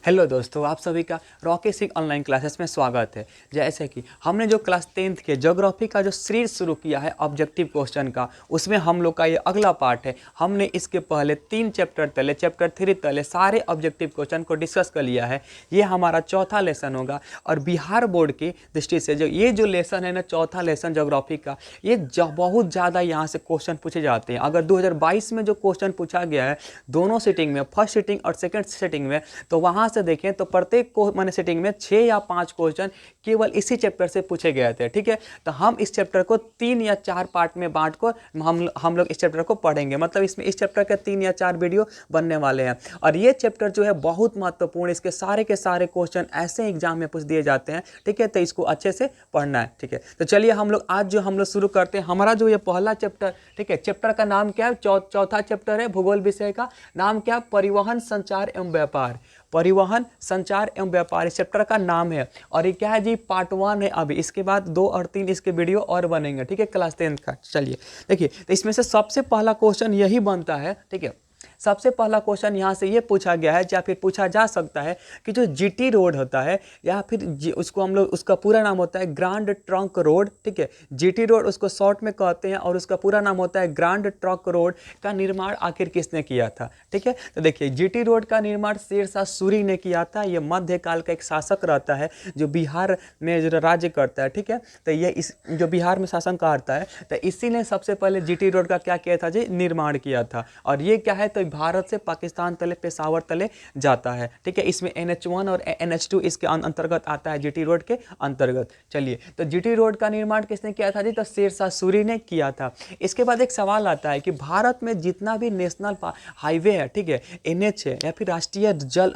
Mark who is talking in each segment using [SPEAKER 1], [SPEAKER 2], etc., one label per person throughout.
[SPEAKER 1] Hello दोस्तों, आप सभी का रॉकी सिंह ऑनलाइन क्लासेस में स्वागत है। जैसे कि हमने जो क्लास 10th के ज्योग्राफी का जो सीरीज शुरू किया है ऑब्जेक्टिव क्वेश्चन का, उसमें हम लोग का ये अगला पार्ट है। हमने इसके पहले 3 चैप्टर तले, चैप्टर 3 तले सारे ऑब्जेक्टिव क्वेश्चन को डिस्कस कर लिया है। ये हमारा चौथा लेसन होगा और बिहार बोर्ड की दृष्टि से जो लेसन है ना, चौथा लेसन ज्योग्राफी का, ये बहुत ज़्यादा यहाँ से क्वेश्चन पूछे जाते हैं। अगर 2022 में जो क्वेश्चन पूछा गया है दोनों सिटिंग में, फर्स्ट सिटिंग और सेकेंड सिटिंग में, तो वहाँ से देखें तो प्रत्येक मैंने सिटिंग में 6 या 5 क्वेश्चन केवल इसी चैप्टर से पूछे गए थे। ठीक है, तो हम इस चैप्टर को 3 या 4 पार्ट में बांट कर हम लोग इस चैप्टर को पढ़ेंगे। मतलब इसमें इस चैप्टर के 3 या 4 वीडियो बनने वाले हैं और ये चैप्टर जो है बहुत महत्वपूर्ण, इसके सारे के सारे क्वेश्चन ऐसे एग्जाम में पूछ दिए जाते हैं। ठीक है, तो इसको अच्छे से पढ़ना है। ठीक है, तो चलिए हम लोग आज जो हम लोग शुरू करते हैं हमारा जो ये पहला चैप्टर, ठीक है, चैप्टर का नाम क्या है? चौथा चैप्टर है भूगोल विषय का। नाम क्या? परिवहन, संचार एवं व्यापार। परिवहन, संचार एवं व्यापार इस चैप्टर का नाम है और ये क्या है जी? पार्ट 1 है। अभी इसके बाद 2 और 3 इसके वीडियो और बनेंगे। ठीक है, क्लास 10 का। चलिए देखिए, तो इसमें से सबसे पहला क्वेश्चन यही बनता है। ठीक है, सबसे पहला क्वेश्चन यहाँ से ये पूछा गया है या फिर पूछा जा सकता है कि जो जीटी रोड होता है या फिर उसको हम लोग, उसका पूरा नाम होता है ग्रांड ट्रंक रोड। ठीक है, जीटी रोड उसको शॉर्ट में कहते हैं और उसका पूरा नाम होता है ग्रांड ट्रंक रोड का निर्माण आखिर किसने किया था? ठीक है, तो देखिए जीटी रोड का निर्माण शेरशाह सूरी ने किया था। ये मध्यकाल का एक शासक रहता है जो बिहार में जो राज्य करता है। ठीक है, तो ये इस जो बिहार में शासन करता है, तो इसी ने सबसे पहले जीटी रोड का क्या किया था जी? निर्माण किया था। और ये क्या है? तो भारत से पाकिस्तान तले, पेशावर तले जाता है। ठीक है, इसमें NH1 और NH2 इसके अंतर्गत आता है, जीटी रोड के अंतर्गत। चलिए, तो जीटी रोड का निर्माण किसने किया था जी? तो शेरशाह सूरी ने किया था। इसके बाद एक सवाल आता है कि भारत में जितना भी नेशनल हाईवे है, ठीक है, NH है या फिर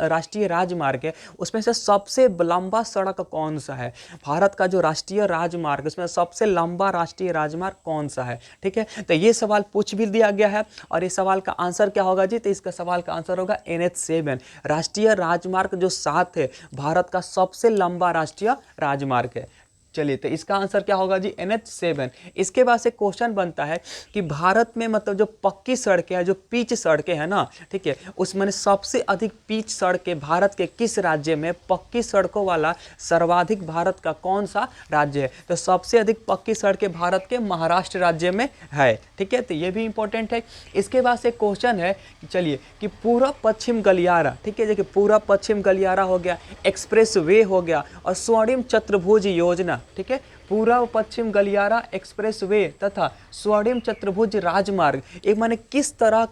[SPEAKER 1] राष्ट्रीय राजमार्ग है, उसमें से सबसे लंबा सड़क कौन सा है? भारत का जो राष्ट्रीय राजमार्ग, उसमें सबसे लंबा राष्ट्रीय राजमार्ग कौन सा है? ठीक है, तो ये सवाल पूछ भी दिया गया है और इस सवाल का आंसर क्या होगा जी? तो इसका सवाल का आंसर होगा NH7। राष्ट्रीय राजमार्ग जो 7 है, भारत का सबसे लंबा राष्ट्रीय राजमार्ग है। चलिए, तो इसका आंसर क्या होगा जी? NH7। इसके बाद से क्वेश्चन बनता है कि भारत में मतलब जो पक्की सड़कें हैं, जो पिच सड़कें हैं ना, ठीक है, उसमें सबसे अधिक पिच सड़कें भारत के किस राज्य में, पक्की सड़कों वाला सर्वाधिक भारत का कौन सा राज्य है? तो सबसे अधिक पक्की सड़कें भारत के महाराष्ट्र राज्य में है। ठीक है, तो ये भी इंपॉर्टेंट है। इसके बाद से क्वेश्चन है, चलिए, कि पूर्व पश्चिम गलियारा, ठीक है, देखिए पूर्व पश्चिम गलियारा हो गया, एक्सप्रेस वे हो गया और स्वर्णिम चतुर्भुज योजना। ठीक है, पूर्व पश्चिम गलियारा, एक्सप्रेस वे तथा स्वर्णिम चतुर्भुज राजमार्ग, एक माने किस तरह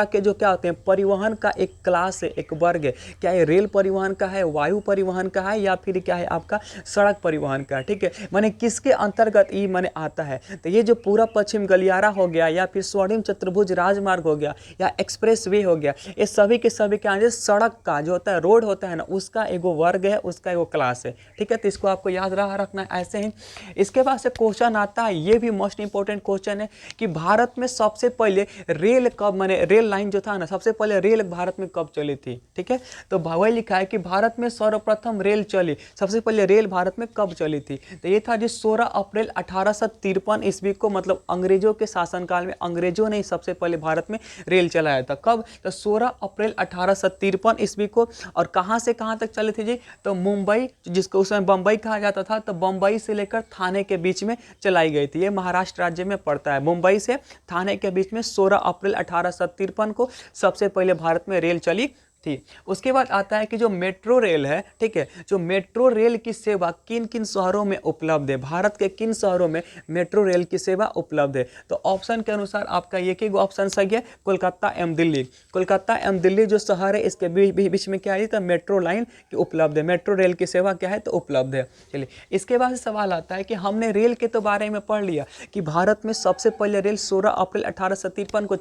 [SPEAKER 1] के जो क्या होते हैं, परिवहन का एक क्लास है, एक वर्ग है। क्या ये रेल परिवहन का है, वायु परिवहन का है या फिर क्या है आपका सड़क परिवहन का? ठीक है, माने किसके अंतर्गत ये माने आता है? तो ये जो पूर्व पश्चिम गलियारा हो गया या फिर स्वर्णिम चतुर्भुज राजमार्ग हो गया या एक्सप्रेस वे हो गया, ये सभी के सभी क्या है? सड़क का जो होता है, रोड होता है ना, उसका एगो वर्ग है, उसका एगो क्लास है। ठीक है, तो इसको आपको याद रखना है ऐसे ही। इसके बाद से क्वेश्चन आता है, ये भी मोस्ट इंपोर्टेंट क्वेश्चन है कि भारत में सबसे पहले रेल कब, माने रेल लाइन जो था ना, सबसे पहले रेल भारत में कब चली थी? ठीक है, तो वही लिखा है कि भारत में सर्वप्रथम रेल चली, सबसे पहले रेल भारत में कब चली थी? तो ये था जी 16 अप्रैल 1853 ईस्वी को, मतलब अंग्रेजों के शासनकाल में अंग्रेजों ने सबसे पहले भारत में रेल चलाया था। कब? तो 16 अप्रैल 1853 ईस्वी को। और कहां से कहां तक चली थी जी? तो मुंबई, जिसको उस समय बंबई कहा जाता था, तो बंबई से लेकर थाने के बीच में चलाई गई थी। ये महाराष्ट्र राज्य में पड़ता है। मुंबई से थाने के बीच में 16 अप्रैल 1853 को सबसे पहले भारत में रेल चली थी। उसके बाद आता है कि जो मेट्रो रेल है, ठीक है, जो मेट्रो रेल की सेवा किन किन शहरों में उपलब्ध है, भारत के किन शहरों में मेट्रो रेल की सेवा उपलब्ध है? तो ऑप्शन के अनुसार आपका एक ही ऑप्शन सही है, कोलकाता एवं दिल्ली। कोलकाता एवं दिल्ली जो शहर है, इसके बीच में क्या है? तो मेट्रो लाइन की उपलब्ध है, मेट्रो रेल की सेवा क्या है? तो उपलब्ध है। चलिए, इसके बाद सवाल आता है कि हमने रेल के तो बारे में पढ़ लिया कि भारत में सबसे पहले रेल 16 अप्रैल 1853 को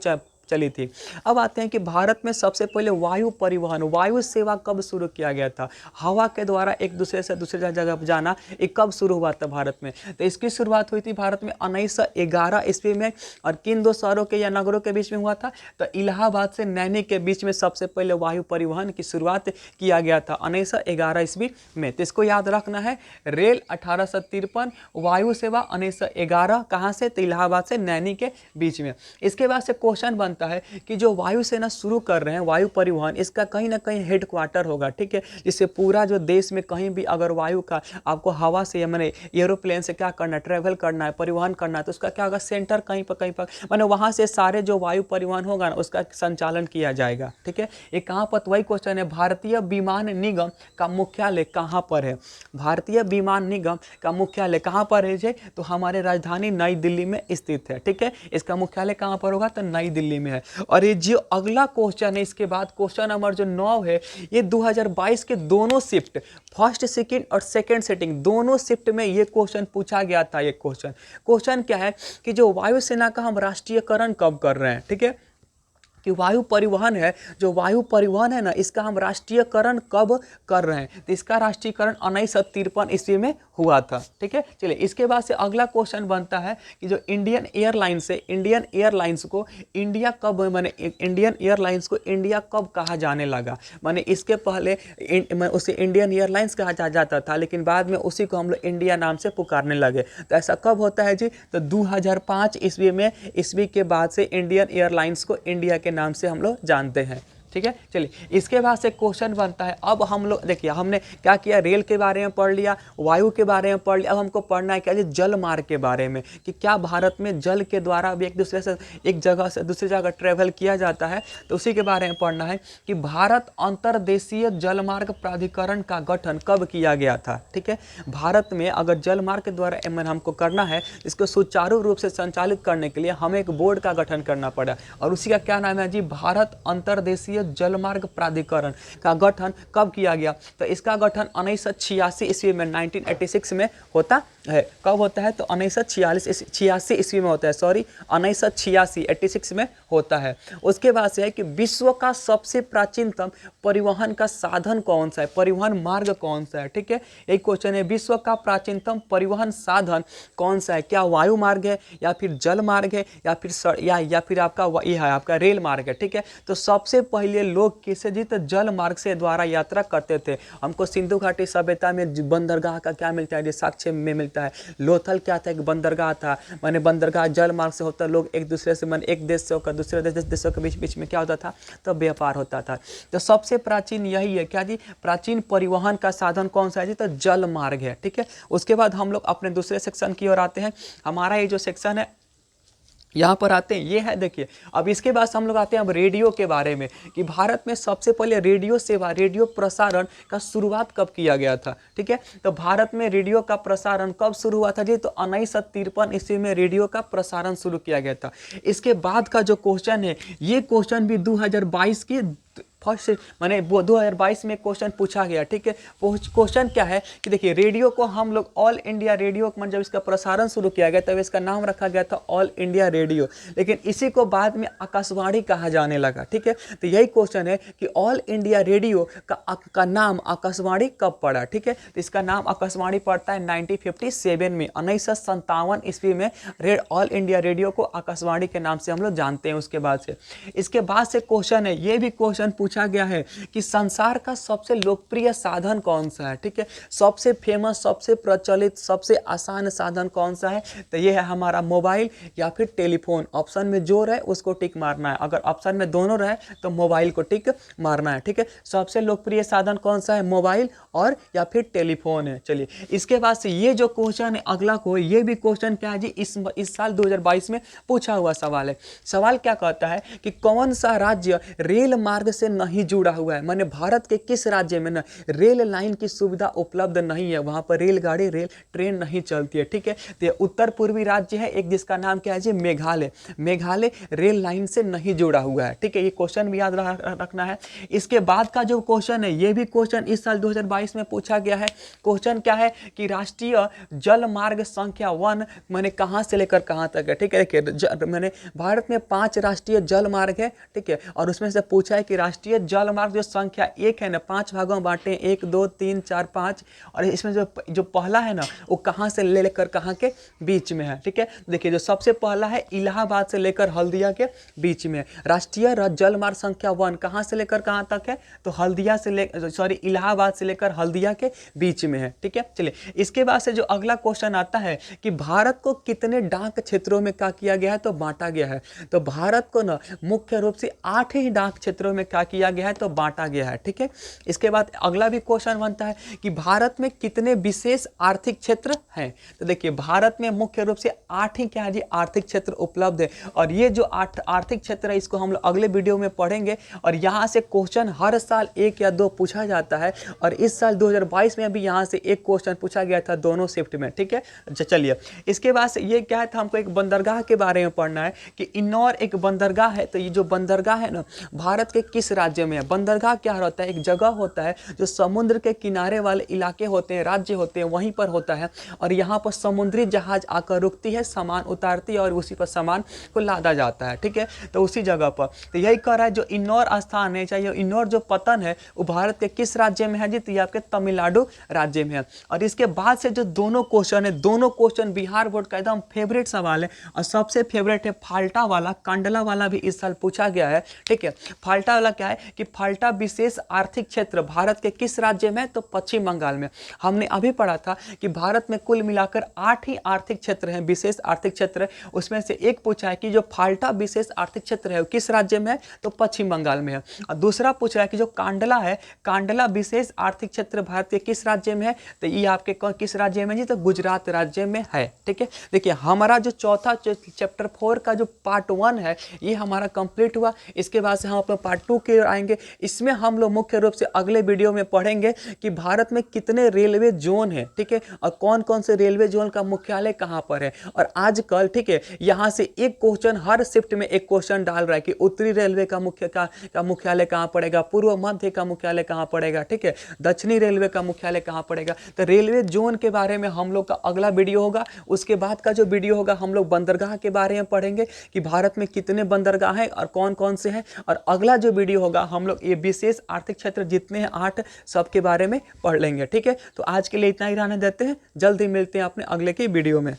[SPEAKER 1] चली थी। अब आते हैं कि भारत में सबसे पहले वायु परिवहन, वायु सेवा कब शुरू किया गया था? हवा के द्वारा एक दूसरे से दूसरी जगह जाना, ये कब शुरू हुआ था भारत में? तो इसकी शुरुआत हुई थी भारत में 1911 ईस्वी में। और किन 2 शहरों के या नगरों के बीच में हुआ था? तो इलाहाबाद से नैनी के बीच में सबसे पहले वायु परिवहन की शुरुआत किया गया था 1911 ईस्वी में। तो इसको याद रखना है, रेल 1853, वायु सेवा 1911, कहाँ से? तो इलाहाबाद से नैनी के बीच में। इसके बाद से क्वेश्चन बनता बनता है कि जो वायुसेना शुरू कर रहे हैं वायु परिवहन, इसका कहीं ना कहीं हेडक्वार्टर होगा, ठीक है, जिससे पूरा जो देश में कहीं भी अगर वायु का आपको हवा से मैंने एरोप्लेन से क्या करना है, ट्रैवल करना है, परिवहन करना है, तो उसका क्या होगा, सेंटर कहीं पर मैंने वहाँ से सारे जो वायु परिवहन होगा ना उसका संचालन किया जाएगा, ठीक है। ये कहाँ पर, वही क्वेश्चन है, भारतीय विमान निगम का मुख्यालय कहाँ पर है? भारतीय विमान निगम का मुख्यालय कहाँ पर है जी? तो हमारे राजधानी नई दिल्ली में स्थित है, ठीक है। इसका मुख्यालय कहाँ पर होगा? तो नई दिल्ली में है। और ये जो अगला क्वेश्चन है इसके बाद क्वेश्चन नंबर जो 9 है, ये 2022 के दोनों शिफ्ट, फर्स्ट सेकंड और सेकंड सेटिंग दोनों शिफ्ट में ये क्वेश्चन पूछा गया था। ये क्वेश्चन क्या है कि जो वायुसेना का हम राष्ट्रीयकरण कब कर रहे हैं, ठीक है, कि वायु परिवहन है, जो वायु परिवहन है ना, इसका हम राष्ट्रीयकरण कब कर रहे हैं? तो इसका राष्ट्रीयकरण 1953 ईस्वी में हुआ था, ठीक है। चलिए, इसके बाद से अगला क्वेश्चन बनता है कि जो इंडियन एयरलाइंस है, इंडियन एयरलाइंस को इंडिया कब, माने इंडियन एयरलाइंस को इंडिया कब कहा जाने लगा? माने इसके पहले उसे इंडियन एयरलाइंस कहा जाता था, लेकिन बाद में उसी को हम लोग इंडिया नाम से पुकारने लगे। तो ऐसा कब होता है जी? तो 2005 ईस्वी में, ईस्वी के बाद से इंडियन एयरलाइंस को इंडिया के नाम से हम लोग जानते हैं, ठीक है। चलिए, इसके बाद से क्वेश्चन बनता है, अब हम लोग देखिए हमने क्या किया, रेल के बारे में पढ़ लिया, वायु के बारे में पढ़ लिया, अब हमको पढ़ना है क्या जी, जल मार्ग के बारे में, कि क्या भारत में जल के द्वारा भी एक दूसरे से, एक जगह से दूसरी जगह ट्रेवल किया जाता है। तो उसी के बारे में पढ़ना है कि भारत अंतर्देशीय जल मार्ग प्राधिकरण का गठन कब किया गया था, ठीक है। भारत में अगर जल मार्ग के द्वारा हमको करना है, इसको सुचारू रूप से संचालित करने के लिए हमें एक बोर्ड का गठन करना पड़ा, और उसी का क्या नाम है जी, भारत अंतर्देशीय जलमार्ग प्राधिकरण का गठन कब किया गया? तो इसका गठन 1986 ईस्वी में, 1986 में होता है। कब होता है? तो 1986 ईस्वी में होता है, सॉरी 1986, 86 में होता है। उसके बाद से है कि विश्व का सबसे प्राचीनतम परिवहन का साधन कौन सा है, परिवहन मार्ग कौन सा है, ठीक है। एक क्वेश्चन है, विश्व का प्राचीनतम परिवहन साधन कौन सा है? क्या वायु मार्ग है, या फिर जल मार्ग है, या फिर या फिर आपका यह है आपका रेल मार्ग है, ठीक है। तो सबसे पहले लोग किसे जी, तो जल मार्ग से द्वारा यात्रा करते थे। हमको सिंधु घाटी सभ्यता में बंदरगाह का क्या मिलता है, साक्ष्य में मिलता है। लोथल क्या था, एक बंदरगाह था, माने बंदरगाह जल मार्ग से होता, लोग एक दूसरे से, माने एक देश से होकर दूसरे देशों के बीच में क्या होता था, तो व्यापार होता था। तो सबसे प्राचीन यही है क्या जी, प्राचीन परिवहन का साधन कौन सा है जी, तो जल मार्ग है, ठीक है। उसके बाद हम लोग अपने दूसरे सेक्शन की ओर आते हैं। हमारा ये जो सेक्शन है यहाँ पर आते हैं, ये है देखिए। अब इसके बाद हम लोग आते हैं अब रेडियो के बारे में, कि भारत में सबसे पहले रेडियो सेवा, रेडियो प्रसारण का शुरुआत कब किया गया था, ठीक है। तो भारत में रेडियो का प्रसारण कब शुरू हुआ था जी, तो 1953 ईस्वी में रेडियो का प्रसारण शुरू किया गया था। इसके बाद का जो क्वेश्चन है, ये क्वेश्चन भी 2022 की फर्स्ट मैंने 2022 में क्वेश्चन पूछा गया, ठीक है। क्वेश्चन क्या है कि देखिए, रेडियो को हम लोग ऑल इंडिया रेडियो, जब इसका प्रसारण शुरू किया गया तब इसका नाम रखा गया था ऑल इंडिया रेडियो, लेकिन इसी को बाद में आकाशवाणी कहा जाने लगा, ठीक है। तो यही क्वेश्चन है कि ऑल इंडिया रेडियो का नाम आकाशवाणी कब पड़ा, ठीक है। तो इसका नाम आकाशवाणी पड़ता है 1957 में, 1957 ईस्वी में ऑल इंडिया रेडियो को आकाशवाणी के नाम से हम लोग जानते हैं। इसके बाद से क्वेश्चन है, ये भी क्वेश्चन पूछा गया है कि संसार का सबसे लोकप्रिय साधन कौन सा है, ठीक है। सबसे फेमस, सबसे प्रचलित, सबसे आसान साधन कौन सा है, तो ये है हमारा मोबाइल या फिर टेलीफोन। ऑप्शन में जो रहे उसको टिक मारना है, अगर ऑप्शन में दोनों रहे तो मोबाइल को टिक मारना है, ठीक है। सबसे लोकप्रिय साधन कौन सा है, मोबाइल और या फिर टेलीफोन है। चलिए, इसके बाद से ये जो क्वेश्चन है अगला को, ये भी क्वेश्चन क्या है जी, इस साल 2022 में पूछा हुआ सवाल है। सवाल क्या कहता है कि कौन सा राज्य रेल मार्ग से नहीं जुड़ा हुआ है, माने भारत के किस राज्य में ना रेल लाइन की सुविधा उपलब्ध नहीं है, वहां पर रेलगाड़ी, रेल ट्रेन नहीं चलती है, ठीक है। तो उत्तर पूर्वी राज्य है एक, जिसका नाम क्या है जी, मेघालय। मेघालय रेल लाइन से नहीं जुड़ा हुआ है, ठीक है। ये क्वेश्चन भी याद रखना है। इसके बाद का जो क्वेश्चन है, ये भी क्वेश्चन इस साल 2022 में पूछा गया है। क्वेश्चन क्या है कि राष्ट्रीय जल मार्ग संख्या 1 मैंने कहां से लेकर कहां तक है, ठीक है। मैंने भारत में 5 राष्ट्रीय जल मार्ग है, ठीक है, और उसमें से पूछा है कि राष्ट्रीय राष्ट्रीय जलमार्ग जो संख्या 1 है ना, 5 भागों में बांटे, 1 2 3 4 5, और इसमें जो पहला है ना वो कहाँ से लेकर कहाँ के बीच में है, ठीक है। देखिए जो सबसे पहला है इलाहाबाद से लेकर हल्दिया के बीच में। राष्ट्रीय जलमार्ग संख्या 1 कहाँ से लेकर कहाँ तक है, तो हल्दिया से इलाहाबाद से लेकर हल्दिया के बीच में है, ठीक है। चलिए इसके बाद से जो अगला क्वेश्चन आता है कि भारत को कितने डाक क्षेत्रों में क्या किया गया है, तो बांटा गया है। तो भारत को ना मुख्य रूप से 8 ही डाक क्षेत्रों में क्या किया गया है, तो बांटा गया है, ठीक है। इसके बाद अगला भी क्वेश्चन बनता है कि भारत में कितने विशेष आर्थिक क्षेत्र हैं। तो देखिए भारत में मुख्य रूप से 8 ही क्या है जी आर्थिक क्षेत्र उपलब्ध है, और ये जो 8 आर्थिक क्षेत्र है इसको हम लोग अगले वीडियो में पढ़ेंगे। और यहाँ से क्वेश्चन हर साल 1 या 2 पूछा जाता है, और इस साल 2022 में भी यहाँ से एक क्वेश्चन पूछा गया था दोनों शिफ्ट में, ठीक है। चलिए इसके बाद से ये क्या था, हमको एक बंदरगाह के बारे में पढ़ना है कि इंदौर एक बंदरगाह है। तो ये जो बंदरगाह है ना भारत के किस राज्य में है। बंदरगाह क्या होता है, एक जगह होता है जो समुद्र के किनारे वाले इलाके होते हैं, राज्य होते हैं, वहीं पर होता है, और यहाँ पर समुद्री जहाज आकर रुकती है, सामान उतारती है और उसी पर सामान को लादा जाता है, ठीक है। तो उसी जगह पर तो यही कह रहा है जो इंदौर स्थान है, चाहे इंदौर जो पतन है वो भारत के किस राज्य में है जी, तो ये आपके तमिलनाडु राज्य में है। और इसके बाद से जो दोनों क्वेश्चन है, दोनों क्वेश्चन बिहार बोर्ड का एकदम फेवरेट सवाल है, और सबसे फेवरेट है फाल्टा वाला, कांडला वाला भी इस साल पूछा गया है, ठीक है। फाल्टा वाला क्या है कि फाल्टा विशेष आर्थिक क्षेत्र भारत के किस राज्य में, तो पश्चिम बंगाल में। हमने अभी पढ़ा था कि भारत में कुल मिलाकर 8 ही आर्थिक क्षेत्र हैं, विशेष आर्थिक क्षेत्र, उसमें से एक पूछा है कि जो फाल्टा विशेष आर्थिक क्षेत्र है वो किस राज्य में है, तो पश्चिम बंगाल में है। और दूसरा पूछ रहा है कि जो कांडला है, कांडला विशेष आर्थिक क्षेत्र भारत के किस राज्य में है, तो ये आपके किस राज्य में जी, तो गुजरात राज्य में है, ठीक है। देखिए हमारा जो चौथा चैप्टर 4 का जो पार्ट 1 है ये हमारा कंप्लीट हुआ। इसके बाद से हम अपने पार्ट 2 के आएंगे। इसमें हम लोग मुख्य रूप से अगले वीडियो में पढ़ेंगे कि भारत में कितने रेलवे जोन है, ठीक है, और कौन कौन से रेलवे जोन का मुख्यालय कहाँ पर है। और आजकल ठीक है यहाँ से एक क्वेश्चन हर शिफ्ट में एक क्वेश्चन डाल रहा है कि उत्तरी रेलवे का मुख्यालय कहाँ पड़ेगा, पूर्व मध्य का मुख्यालय कहाँ पड़ेगा, ठीक है, दक्षिणी रेलवे का मुख्यालय कहाँ पड़ेगा। तो रेलवे जोन के बारे में हम लोग का अगला वीडियो होगा। उसके बाद का जो वीडियो होगा हम लोग बंदरगाह के बारे में पढ़ेंगे कि भारत में कितने बंदरगाह हैं और कौन कौन से हैं। और अगला जो वीडियो होगा हम लोग ये विशेष आर्थिक क्षेत्र जितने हैं 8 सबके बारे में पढ़ लेंगे, ठीक है। तो आज के लिए इतना ही रहने देते हैं, जल्द ही मिलते हैं अपने अगले की वीडियो में।